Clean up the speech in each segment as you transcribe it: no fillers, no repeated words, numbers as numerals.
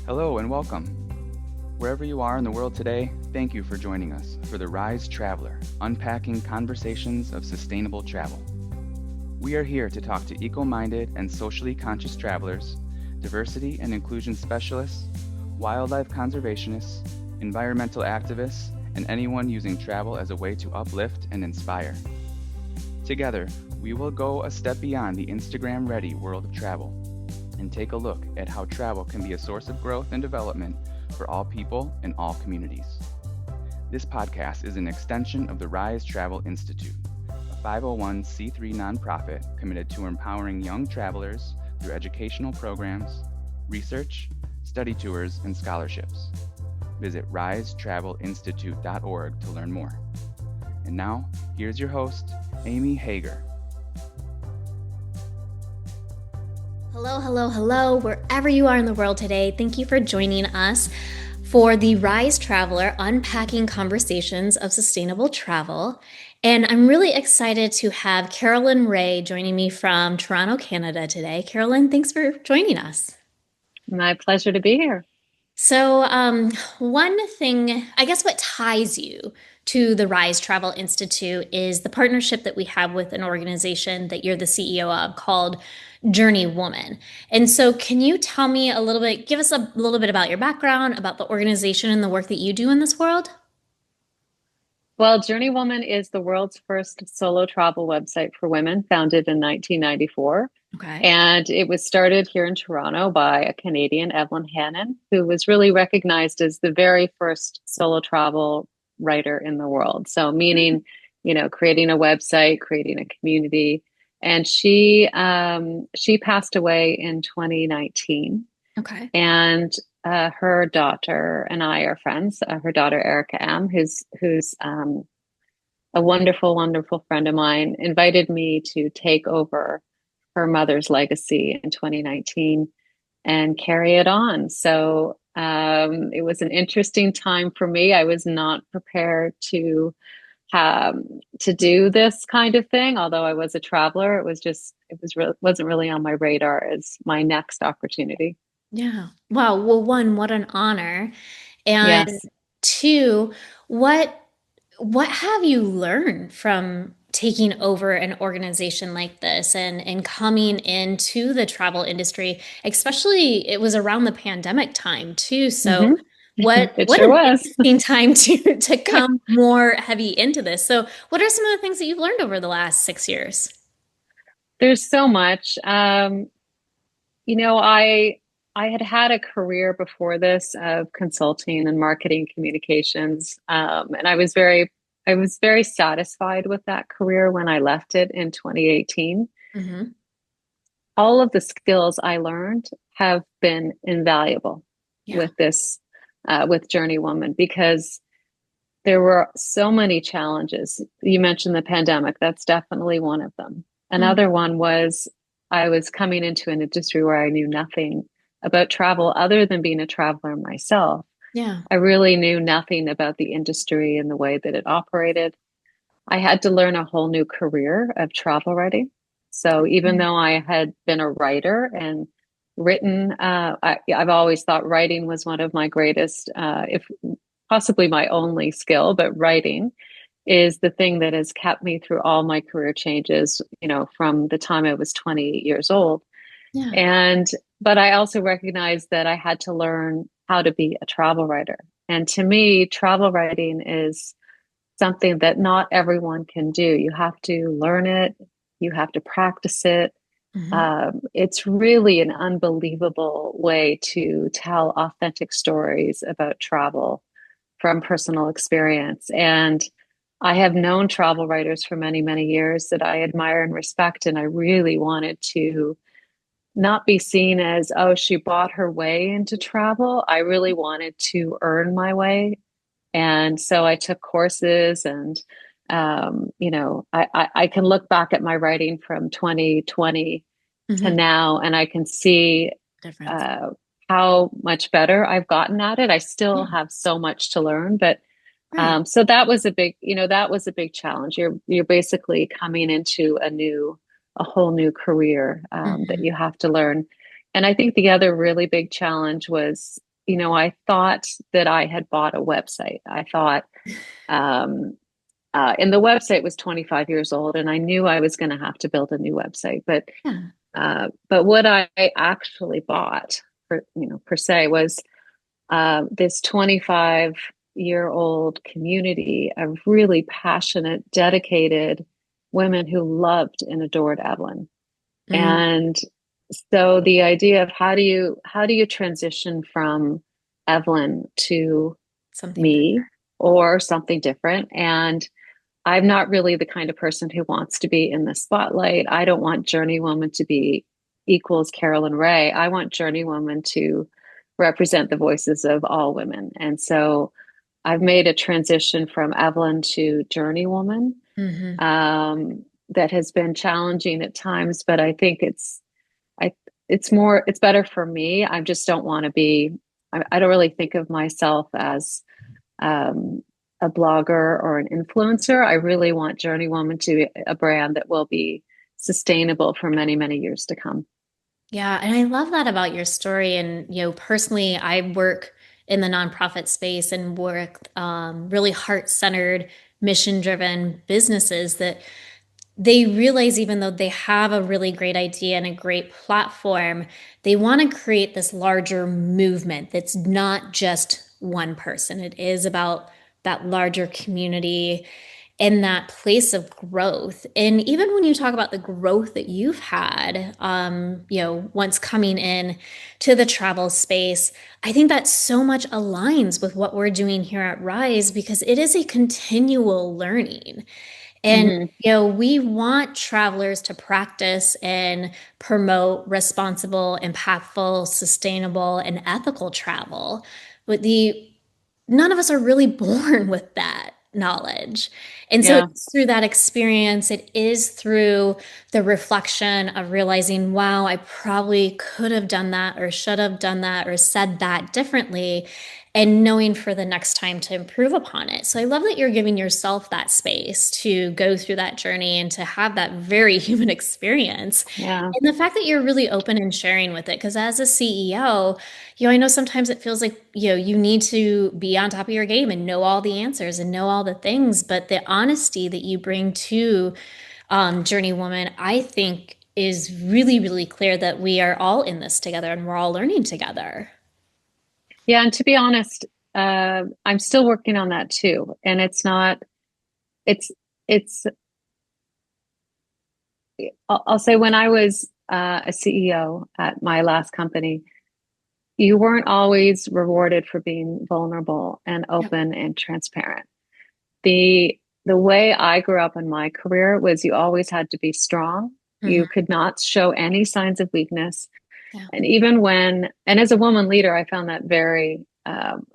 Hello and welcome. Wherever you are in the world today, thank you for joining us for the Rise Traveler, Unpacking Conversations of Sustainable Travel. We are here to talk to eco-minded and socially conscious travelers, diversity and inclusion specialists, wildlife conservationists, environmental activists, and anyone using travel as a way to uplift and inspire. Together, we will go a step beyond the Instagram-ready world of travel and take a look at how travel can be a source of growth and development for all people and all communities. This podcast is an extension of the Rise Travel Institute, a 501c3 nonprofit committed to empowering young travelers through educational programs, research, study tours, and scholarships. Visit risetravelinstitute.org to learn more. And now, here's your host, Amy Hager. Hello, wherever you are in the world today. Thank you for joining us for the Rise Traveler Unpacking Conversations of Sustainable Travel. And I'm really excited to have Carolyn Ray joining me from Toronto, Canada today. Carolyn, thanks for joining us. My pleasure to be here. So one thing, I guess what ties you to the Rise Travel Institute is the partnership that we have with an organization that you're the CEO of called JourneyWoman. And so can you tell me a little bit, give us a little bit about your background, about the organization and the work that you do in this world? Well, JourneyWoman is the world's first solo travel website for women, founded in 1994. Okay. And it was started here in Toronto by a Canadian, Evelyn Hannon, who was really recognized as the very first solo travel writer in the world. So meaning, creating a website, creating a community. And she passed away in 2019. Okay. And her daughter and I are friends. Her daughter, Erica M., who's a wonderful, wonderful friend of mine, invited me to take over her mother's legacy in 2019 and carry it on. So it was an interesting time for me. I was not prepared to do this kind of thing. Although I was a traveler, wasn't really on my radar as my next opportunity. Yeah. Wow. Well, one, what an honor. And Yes. two, what have you learned from taking over an organization like this and coming into the travel industry? Especially, it was around the pandemic time too. So what It what sure an was. interesting time to come more heavy into this. So what are some of the things that you've learned over the last 6 years? There's so much. I had a career before this of consulting and marketing communications, and I was very satisfied with that career when I left it in 2018. Mm-hmm. All of the skills I learned have been invaluable with this, with JourneyWoman, because there were so many challenges. You mentioned the pandemic. That's definitely one of them. Another one was I was coming into an industry where I knew nothing about travel other than being a traveler myself. Yeah. I really knew nothing about the industry and the way that it operated. I had to learn a whole new career of travel writing. So even though I had been a writer and written, I've always thought writing was one of my greatest, if possibly my only skill, but writing is the thing that has kept me through all my career changes, from the time I was 20 years old. Yeah. But I also recognized that I had to learn how to be a travel writer. And to me, travel writing is something that not everyone can do. You have to learn it. You have to practice it. Mm-hmm. It's really an unbelievable way to tell authentic stories about travel from personal experience. And I have known travel writers for many, many years that I admire and respect. And I really wanted to not be seen as, oh, she bought her way into travel. I really wanted to earn my way. And so I took courses and, I can look back at my writing from 2020 to now, and I can see how much better I've gotten at it. I still have so much to learn, but so that was a big challenge. You're basically coming into a whole new career that you have to learn. And I think the other really big challenge was, I thought that I had bought a website. I thought, and the website was 25 years old, and I knew I was going to have to build a new website. But what I actually bought, per se, was this 25-year-old community of really passionate, dedicated women who loved and adored Evelyn. And so the idea of how do you transition from Evelyn to Something me different. or something different? And I'm not really the kind of person who wants to be in the spotlight. I don't want JourneyWoman to be equals Carolyn Ray. I want JourneyWoman to represent the voices of all women. And so I've made a transition from Evelyn to JourneyWoman. That has been challenging at times, but I think it's better for me. I just don't want to be, I don't really think of myself as a blogger or an influencer. I really want JourneyWoman to be a brand that will be sustainable for many, many years to come. Yeah, and I love that about your story. And, personally, I work in the nonprofit space and work really heart-centered, mission-driven businesses that they realize even though they have a really great idea and a great platform, they want to create this larger movement that's not just one person. It is about that larger community in that place of growth. And even when you talk about the growth that you've had, once coming in to the travel space, I think that so much aligns with what we're doing here at Rise because it is a continual learning. And, we want travelers to practice and promote responsible, impactful, sustainable, and ethical travel. But none of us are really born with that knowledge. And so it's through that experience, it is through the reflection of realizing, wow, I probably could have done that or should have done that or said that differently, and knowing for the next time to improve upon it. So I love that you're giving yourself that space to go through that journey and to have that very human experience. Yeah. And the fact that you're really open and sharing with it, because as a CEO, I know sometimes it feels like, you need to be on top of your game and know all the answers and know all the things. But the honesty that you bring to JourneyWoman, I think is really, really clear that we are all in this together and we're all learning together. Yeah. And to be honest, I'm still working on that too. And I'll say when I was a CEO at my last company, you weren't always rewarded for being vulnerable and open and transparent. The way I grew up in my career was you always had to be strong. You could not show any signs of weakness. And even and as a woman leader, I found that very,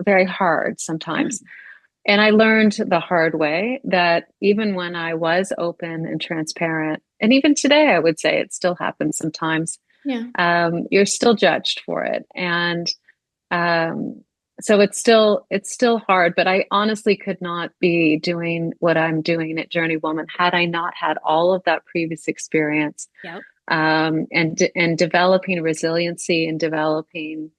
very hard sometimes. And I learned the hard way that even when I was open and transparent, and even today, I would say it still happens sometimes, you're still judged for it. And so it's still hard, but I honestly could not be doing what I'm doing at JourneyWoman had I not had all of that previous experience. And developing resiliency and developing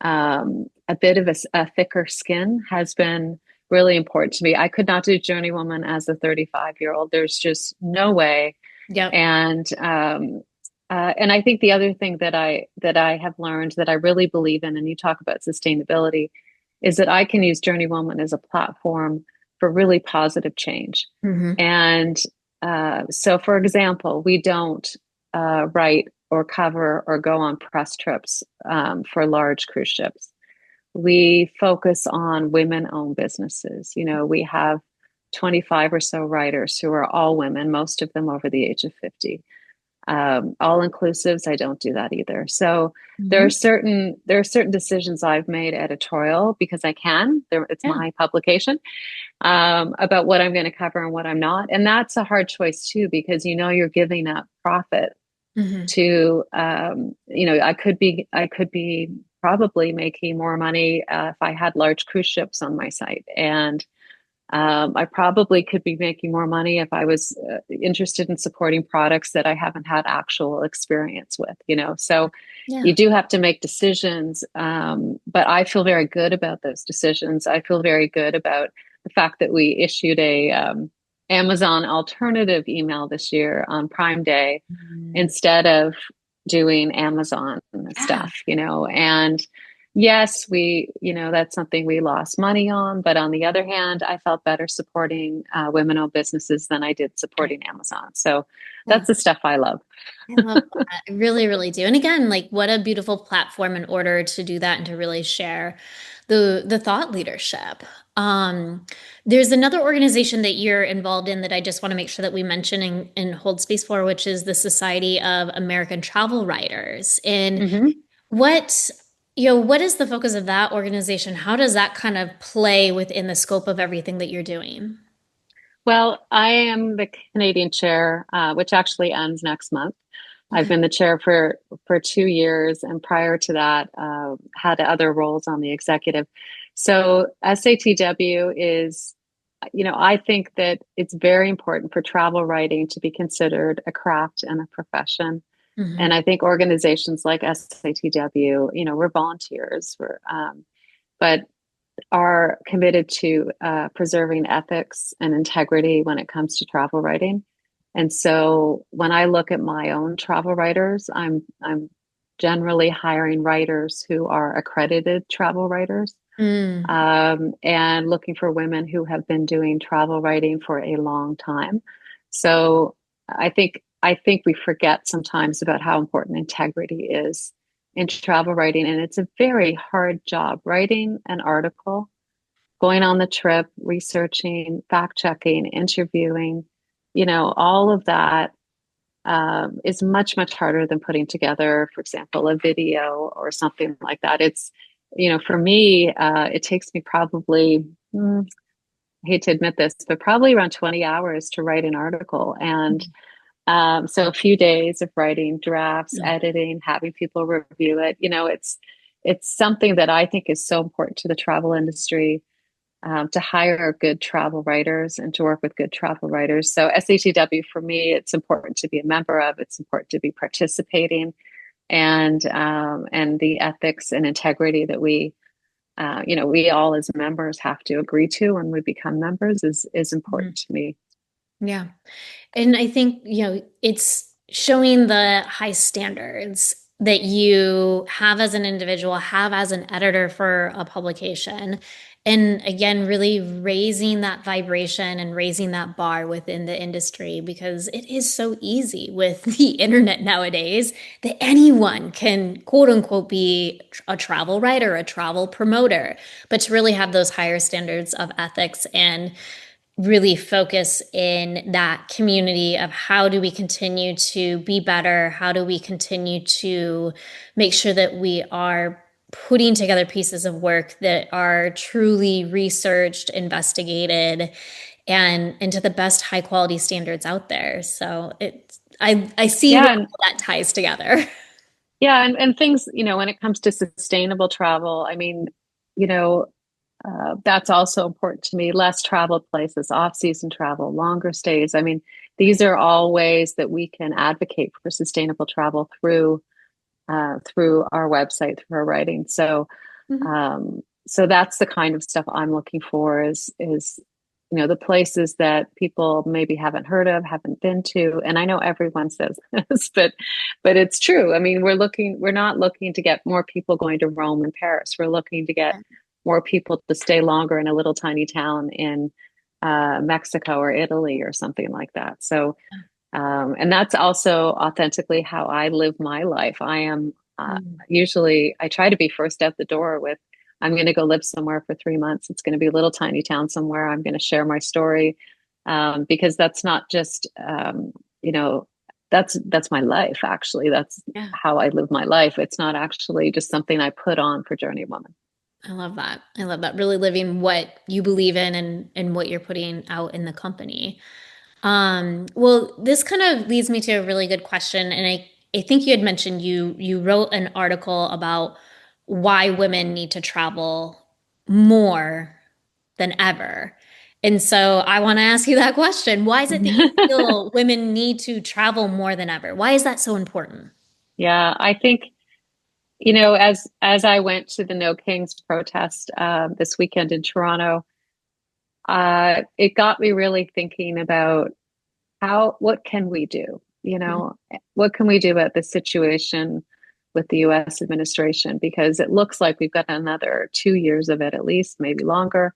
a bit of a thicker skin has been really important to me. I could not do JourneyWoman as a 35-year-old. There's just no way. And I think the other thing that I have learned that I really believe in, and you talk about sustainability, is that I can use JourneyWoman as a platform for really positive change. And so, for example, we don't write or cover or go on press trips for large cruise ships. We focus on women-owned businesses. We have 25 or so writers who are all women, most of them over the age of 50. All inclusives, I don't do that either. So there are certain decisions I've made editorial because I can. It's my publication about what I'm going to cover and what I'm not, and that's a hard choice too because you're giving up profit to I could be probably making more money if I had large cruise ships on my site, and I probably could be making more money if I was interested in supporting products that I haven't had actual experience with, So Yeah. you do have to make decisions, but I feel very good about those decisions. I feel very good about the fact that we issued a Amazon alternative email this year on Prime Day Mm. instead of doing Amazon Yeah. stuff, and yes, that's something we lost money on, but on the other hand, I felt better supporting women-owned businesses than I did Right. supporting Amazon. So Yeah. that's the stuff I love. I love that. I really, really do. And again, like what a beautiful platform in order to do that and to really share the thought leadership. There's another organization that you're involved in that I just want to make sure that we mention and hold space for, which is the Society of American Travel Writers. And hmm what, what is the focus of that organization? How does that kind of play within the scope of everything that you're doing? Well, I am the Canadian chair, which actually ends next month. I've Okay. been the chair for 2 years, and prior to that, had other roles on the executive. So SATW is, I think that it's very important for travel writing to be considered a craft and a profession. Hmm. And I think organizations like SATW, we're volunteers, but are committed to preserving ethics and integrity when it comes to travel writing. And so when I look at my own travel writers, I'm generally hiring writers who are accredited travel writers, Mm. and looking for women who have been doing travel writing for a long time. So I think we forget sometimes about how important integrity is in travel writing, and it's a very hard job writing an article, going on the trip, researching, fact checking, interviewing, all of that is much, much harder than putting together, for example, a video or something like that. For me, it takes me probably, I hate to admit this, but probably around 20 hours to write an article. And so a few days of writing drafts, Yeah. editing, having people review it, it's something that I think is so important to the travel industry, to hire good travel writers and to work with good travel writers. So SATW for me, it's important to be a member of. It's important to be participating, and the ethics and integrity that we all as members have to agree to when we become members is Mhm. important to me. Yeah. And I think, it's showing the high standards that you have as an individual, have as an editor for a publication. And again, really raising that vibration and raising that bar within the industry because it is so easy with the internet nowadays that anyone can quote unquote be a travel writer, a travel promoter, but to really have those higher standards of ethics and really focus in that community of how do we continue to be better? How do we continue to make sure that we are putting together pieces of work that are truly researched, investigated, and into the best high quality standards out there. So I see where Yeah, and all that ties together. yeah, and things, when it comes to sustainable travel, I mean, you know, that's also important to me. Less traveled places, off-season travel, longer stays. I mean, these are all ways that we can advocate for sustainable travel through our website, through our writing. So, Mhm. so that's the kind of stuff I'm looking for is the places that people maybe haven't heard of, haven't been to. And I know everyone says this, but it's true. I mean, we're not looking to get more people going to Rome and Paris. We're looking to get more people to stay longer in a little tiny town in Mexico or Italy or something like that. So, and that's also authentically how I live my life. I am Mm. usually, I try to be first out the door with, I'm going to go live somewhere for 3 months. It's going to be a little tiny town somewhere. I'm going to share my story, because that's not just, you know, that's my life. Actually, that's Yeah. how I live my life. It's not actually just something I put on for JourneyWoman. I love that. I love that. Really living what you believe in and what you're putting out in the company. Well, this kind of leads me to a really good question, and I think you had mentioned you wrote an article about why women need to travel more than ever. And so I want to ask you that question. Why is it that you feel women need to travel more than ever? Why is that so important? Yeah, I think, as I went to the No Kings protest this weekend in Toronto, it got me really thinking about what can we do? What can we do about the situation with the US administration? Because it looks like we've got another 2 years of it, at least, maybe longer,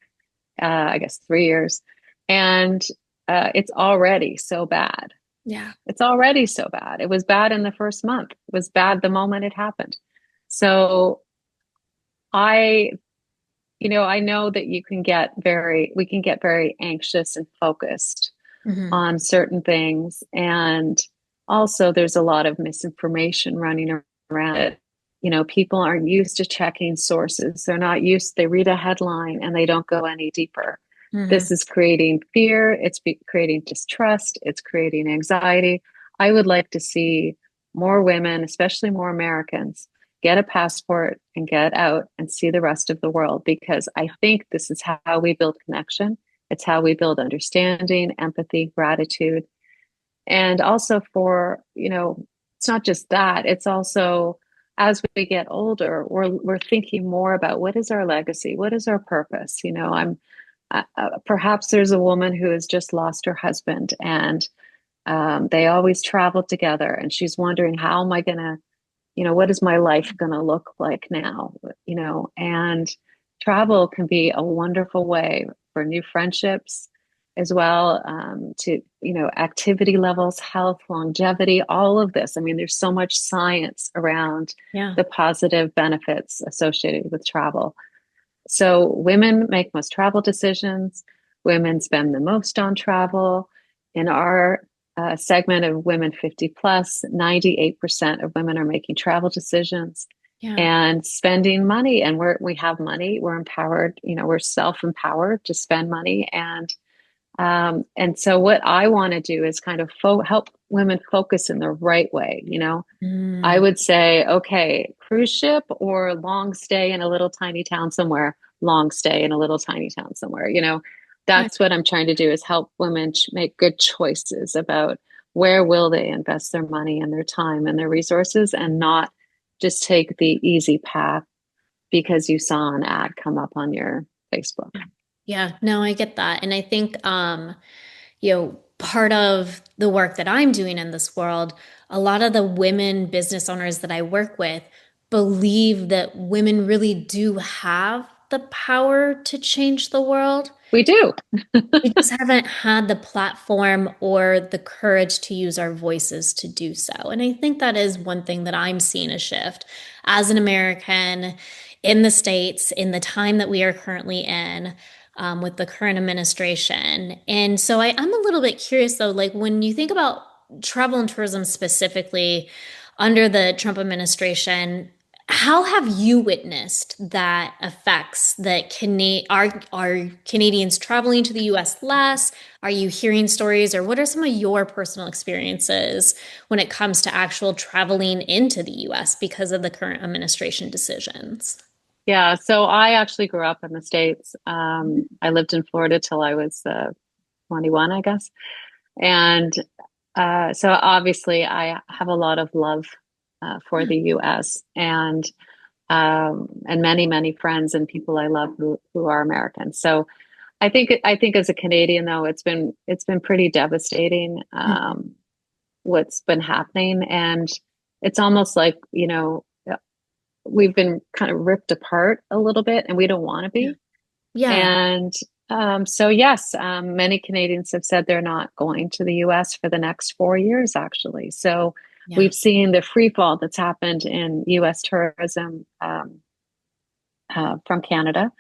I guess 3 years. And it's already so bad. Yeah. It's already so bad. It was bad in the first month. It was bad the moment it happened. So I, I know that we can get very anxious and focused Hmm. on certain things. And also, there's a lot of misinformation running around it. People aren't used to checking sources. They read a headline and they don't go any deeper. Hmm. This is creating fear, creating distrust, it's creating anxiety. I would like to see more women, especially more Americans, get a passport and get out and see the rest of the world, because I think this is how we build connection. It's how we build understanding, empathy, gratitude. And also it's not just that, it's also as we get older, we're thinking more about what is our legacy? What is our purpose? Perhaps there's a woman who has just lost her husband, and they always traveled together, and she's wondering, how am I going to, what is my life going to look like now? And travel can be a wonderful way for new friendships as well, to, activity levels, health, longevity, all of this. I mean, there's so much science around Yeah. the positive benefits associated with travel. So women make most travel decisions. Women spend the most on travel. In our segment of women 50 plus, 98% of women are making travel decisions Yeah. and spending money. And we have money. We're empowered. We're self-empowered to spend money. And so what I want to do is kind of help women focus in the right way. I Mm. would say, okay, cruise ship or long stay in a little tiny town somewhere, long stay in a little tiny town somewhere. Yeah. That's what I'm trying to do, is help women make good choices about where will they invest their money and their time and their resources, and not just take the easy path because you saw an ad come up on your Facebook. Yeah. No, I get that. And I think, part of the work that I'm doing in this world, a lot of the women business owners that I work with believe that women really do have the power to change the world. We do. We just haven't had the platform or the courage to use our voices to do so. And I think that is one thing that I'm seeing a shift as an American in the States in the time that we are currently in. With the current administration. And so I'm a little bit curious though, like when you think about travel and tourism specifically under the Trump administration, how have you witnessed that affects that are Canadians traveling to the US less? Are you hearing stories, or what are some of your personal experiences when it comes to actual traveling into the US because of the current administration decisions? Yeah, so I actually grew up in the States. I lived in Florida till I was 21, I guess. And so obviously I have a lot of love for Yeah. the US, and many, many friends and people I love who are American. So I think as a Canadian, though, it's been pretty devastating, what's been happening. And it's almost like, we've been kind of ripped apart a little bit, and we don't want to Yeah. be. Yeah. And so, yes, many Canadians have said they're not going to the US for the next 4 years, actually. So Yeah. we've seen the free fall that's happened in US tourism from Canada.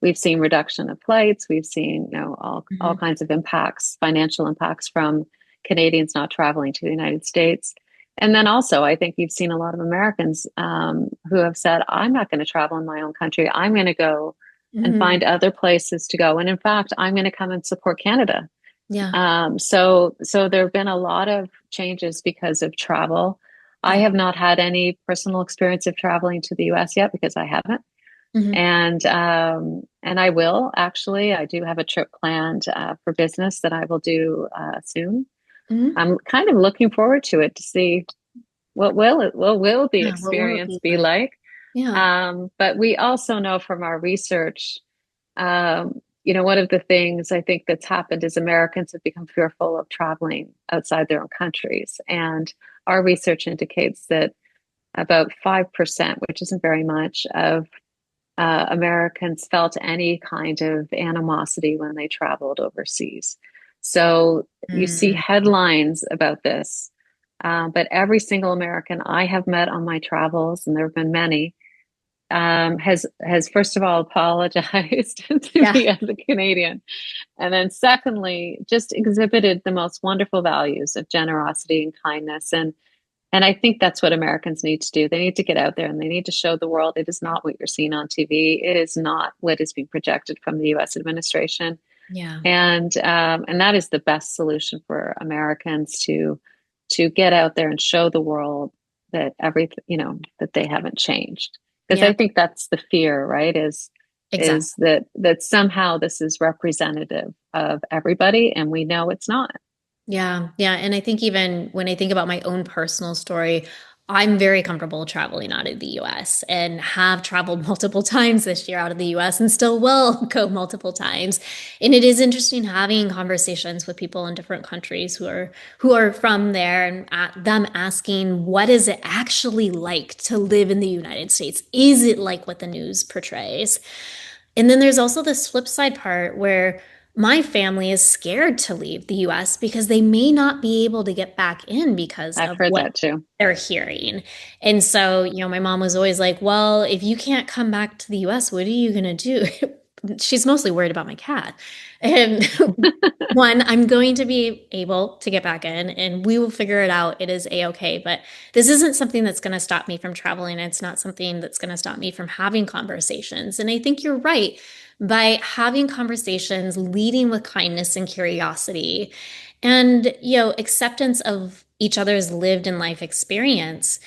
We've seen reduction of flights. We've seen, all Mhm. kinds of impacts, financial impacts from Canadians not traveling to the United States. And then also, I think you've seen a lot of Americans who have said, I'm not going to travel in my own country. I'm going to go and Mhm. find other places to go. And in fact, I'm going to come and support Canada. Yeah. So there have been a lot of changes because of travel. I Yeah. have not had any personal experience of traveling to the US yet because I haven't. Mhm. And And I will actually, I do have a trip planned for business that I will do soon. Mhm. I'm kind of looking forward to it to see what will the Yeah, what will it experience be be like? like. Yeah. But we also know from our research, one of the things I think that's happened is Americans have become fearful of traveling outside their own countries. And our research indicates that about 5%, which isn't very much, of Americans felt any kind of animosity when they traveled overseas. So you see Mm. headlines about this, but every single American I have met on my travels, and there have been many, has first of all apologized to Yeah. me as a Canadian, and then secondly, just exhibited the most wonderful values of generosity and kindness. And I think that's what Americans need to do. They need to get out there and they need to show the world it is not what you're seeing on TV. It is not what is being projected from the U.S. administration. Yeah. And that is the best solution for Americans to get out there and show the world that everything, that they haven't changed. Because Yeah. I think that's the fear, right? Exactly. Is that somehow this is representative of everybody, and we know it's not. Yeah, yeah. And I think even when I think about my own personal story, I'm very comfortable traveling out of the US and have traveled multiple times this year out of the US and still will go multiple times. And it is interesting having conversations with people in different countries who are from there and them asking, what is it actually like to live in the United States? Is it like what the news portrays? And then there's also this flip side part where my family is scared to leave the US because they may not be able to get back in because I've of heard what that too. they're hearing. And so, my mom was always like, well, if you can't come back to the US, what are you going to do? She's mostly worried about my cat. And one, I'm going to be able to get back in and we will figure it out. It is a-okay. But this isn't something that's going to stop me from traveling. It's not something that's going to stop me from having conversations. And I think you're right. By having conversations, leading with kindness and curiosity, and acceptance of each other's lived in life experience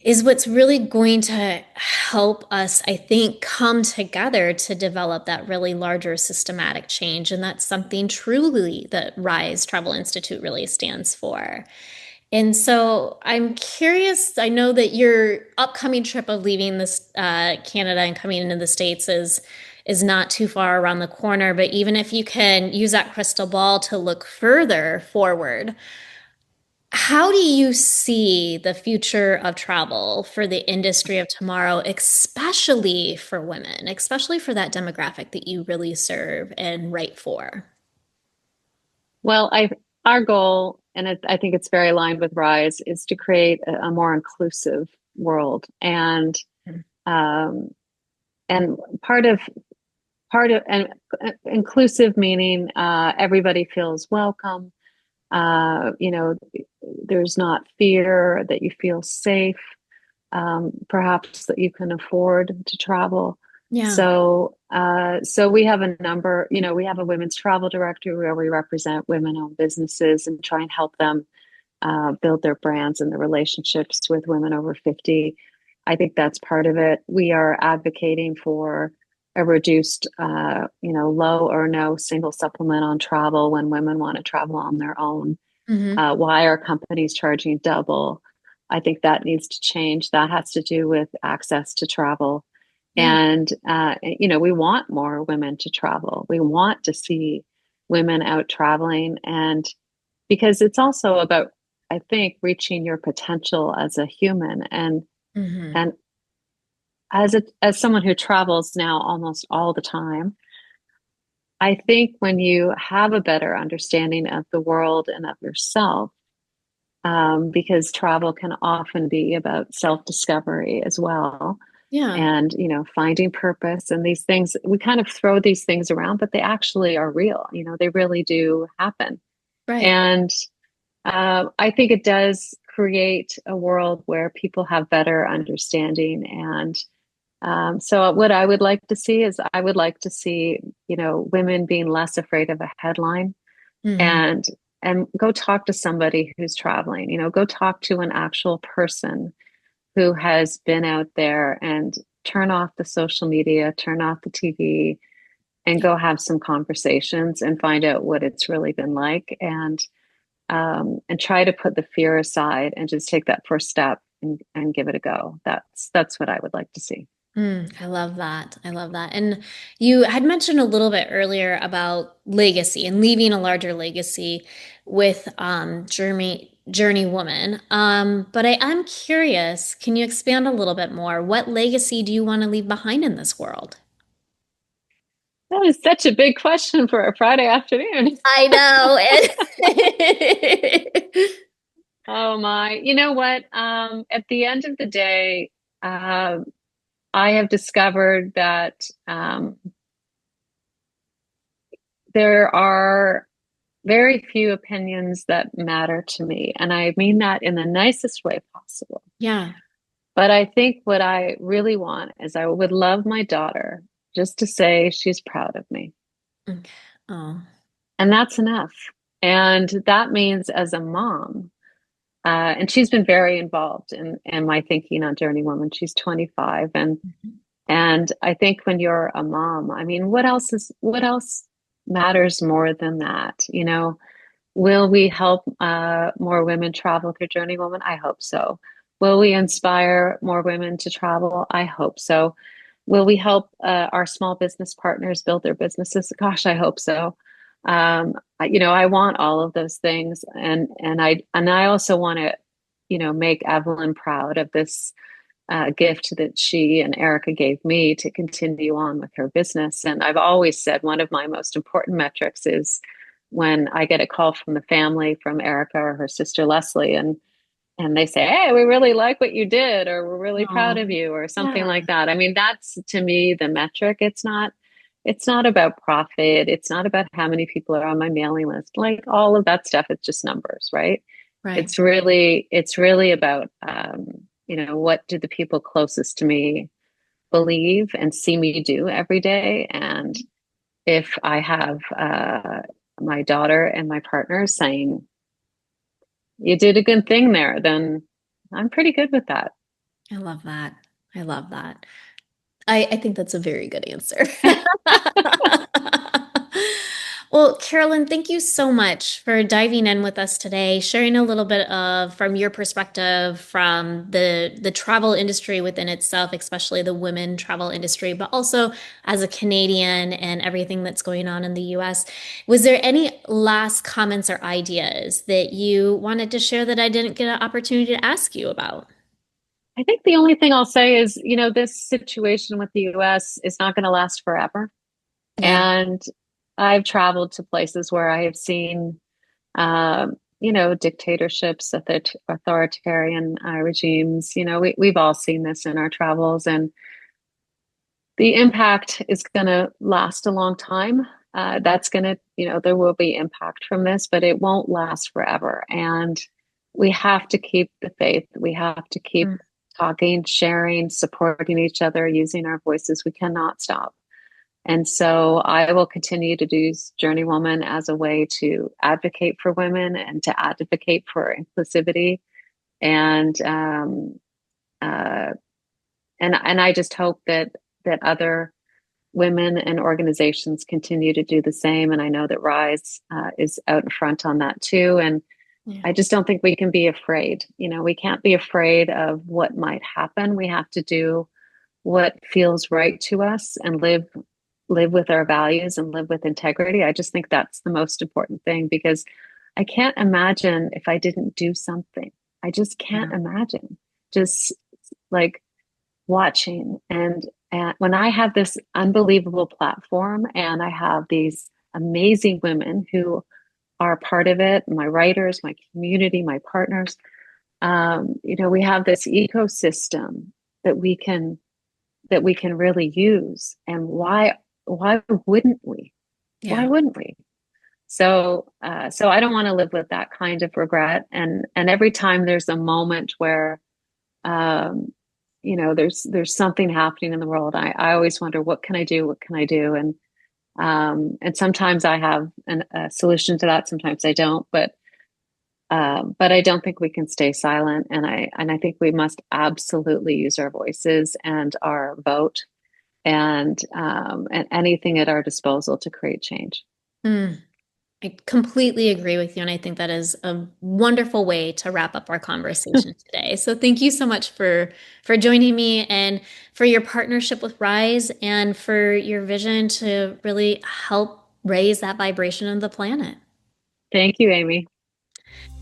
is what's really going to help us, I think, come together to develop that really larger systematic change. And that's something truly that RISE Travel Institute really stands for. And so I'm curious, I know that your upcoming trip of leaving this Canada and coming into the States is not too far around the corner, but even if you can use that crystal ball to look further forward, how do you see the future of travel for the industry of tomorrow, especially for women, especially for that demographic that you really serve and write for? Well, our goal, and I think it's very aligned with Rise, is to create a more inclusive world, um, and part of and inclusive meaning everybody feels welcome. There's not fear, that you feel safe, perhaps that you can afford to travel. Yeah. So we have a number, we have a women's travel director where we represent women-owned businesses and try and help them build their brands and their relationships with women over 50. I think that's part of it. We are advocating for a reduced, low or no single supplement on travel when women want to travel on their own. Hmm. Why are companies charging double? I think that needs to change. That has to do with access to travel. Yeah. And, we want more women to travel. We want to see women out traveling. And because it's also about, I think, reaching your potential as a human. Hmm. And as someone who travels now almost all the time, I think when you have a better understanding of the world and of yourself, because travel can often be about self-discovery as well, Yeah. and finding purpose and these things, we kind of throw these things around, but they actually are real. They really do happen. Right. And I think it does create a world where people have better understanding. And so what I would like to see is I would like to see, women being less afraid of a headline, Hmm. and go talk to somebody who's traveling, go talk to an actual person who has been out there and turn off the social media, turn off the TV, and go have some conversations and find out what it's really been like, and try to put the fear aside and just take that first step and give it a go. That's what I would like to see. I love that. I love that. And you had mentioned a little bit earlier about legacy and leaving a larger legacy with JourneyWoman. But I am curious, can you expand a little bit more? What legacy do you want to leave behind in this world? That is such a big question for a Friday afternoon. I know. Oh my. You know what? At the end of the day, I have discovered that there are very few opinions that matter to me. And I mean that in the nicest way possible. Yeah. But I think what I really want is I would love my daughter just to say she's proud of me. Okay. Oh, And that's enough. And that means as a mom, and she's been very involved in my thinking on JourneyWoman. She's 25. And I think when you're a mom, I mean, what else matters more than that? You know, will we help more women travel through JourneyWoman? I hope so. Will we inspire more women to travel? I hope so. Will we help our small business partners build their businesses? Gosh, I hope so. I want all of those things, and I also want to, make Evelyn proud of this gift that she and Erica gave me to continue on with her business. And I've always said one of my most important metrics is when I get a call from the family, from Erica or her sister Leslie, and they say, "Hey, we really like what you did," or "We're really proud oh, of you," or something yeah. like that. I mean, that's to me the metric. It's not about profit. It's not about how many people are on my mailing list. Like all of that stuff, it's just numbers, right? Right. It's really about, what do the people closest to me believe and see me do every day? And if I have my daughter and my partner saying, "You did a good thing there," then I'm pretty good with that. I love that. I love that. I think that's a very good answer. Well, Carolyn, thank you so much for diving in with us today, sharing a little bit of from your perspective from the travel industry within itself, especially the women travel industry, but also as a Canadian and everything that's going on in the US. Was there any last comments or ideas that you wanted to share that I didn't get an opportunity to ask you about? I think the only thing I'll say is, this situation with the US is not going to last forever. Yeah. And I've traveled to places where I have seen, dictatorships, authoritarian regimes. We've all seen this in our travels, and the impact is going to last a long time. That's going to, there will be impact from this, but it won't last forever. And we have to keep the faith. We have to keep Mm. talking, sharing, supporting each other, using our voices. We cannot stop. And so I will continue to do JourneyWoman as a way to advocate for women and to advocate for inclusivity. And and I just hope that other women and organizations continue to do the same. And I know that Rise is out in front on that too. And Yeah. I just don't think we can be afraid. We can't be afraid of what might happen. We have to do what feels right to us and live with our values and live with integrity. I just think that's the most important thing, because I can't imagine if I didn't do something. I just can't imagine just like watching. And when I have this unbelievable platform and I have these amazing women who are part of it, my writers, my community, my partners, we have this ecosystem that we can really use. And why wouldn't we? Why Yeah. wouldn't we? So I don't want to live with that kind of regret. And every time there's a moment where there's something happening in the world, I always wonder, what can I do? What can I do? And sometimes I have a solution to that, sometimes I don't. But But I don't think we can stay silent, and I think we must absolutely use our voices and our vote and anything at our disposal to create change. Mm. I completely agree with you, and I think that is a wonderful way to wrap up our conversation today. So thank you so much for joining me and for your partnership with Rise and for your vision to really help raise that vibration of the planet. Thank you, Amy.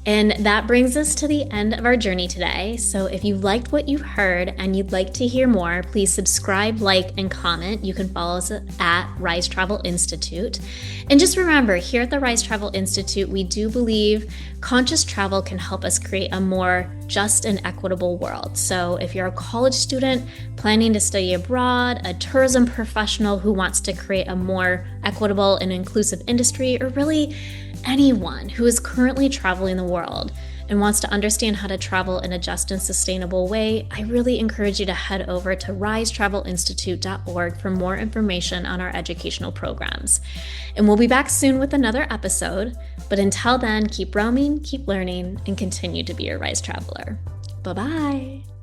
And that brings us to the end of our journey today. So if you liked what you heard and you'd like to hear more, please subscribe, like, and comment. You can follow us at Rise Travel Institute. And just remember, here at the Rise Travel Institute, we do believe conscious travel can help us create a more just and equitable world. So if you're a college student planning to study abroad, a tourism professional who wants to create a more equitable and inclusive industry, or really anyone who is currently traveling the world and wants to understand how to travel in a just and sustainable way, I really encourage you to head over to risetravelinstitute.org for more information on our educational programs. And we'll be back soon with another episode. But until then, keep roaming, keep learning, and continue to be a Rise Traveler. Bye-bye.